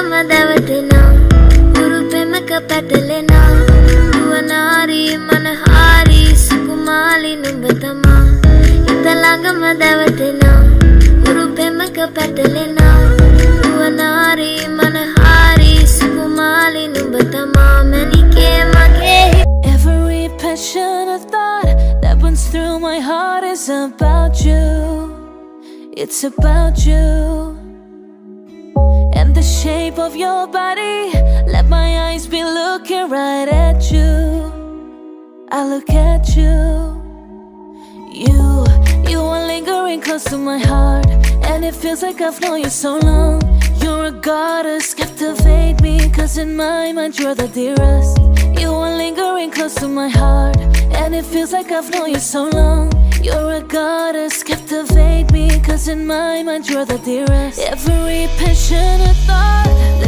madavatina urupemaka patalena duwanari manahari sukumali numbatama italanga madavatina urupemaka patalena duwanari manahari sukumali numbatama manike mage. Every passionate thought that burns through my heart is about you. It's about you. And the shape of your body, let my eyes be looking right at you. I look at you. You are lingering close to my heart, and it feels like I've known you so long. You're a goddess, captivate me, cause in my mind you're the dearest. You are lingering close to my heart, and it feels like I've known you so long. You're a goddess, captivate me, cause in my mind you're the dearest. Every passionate thought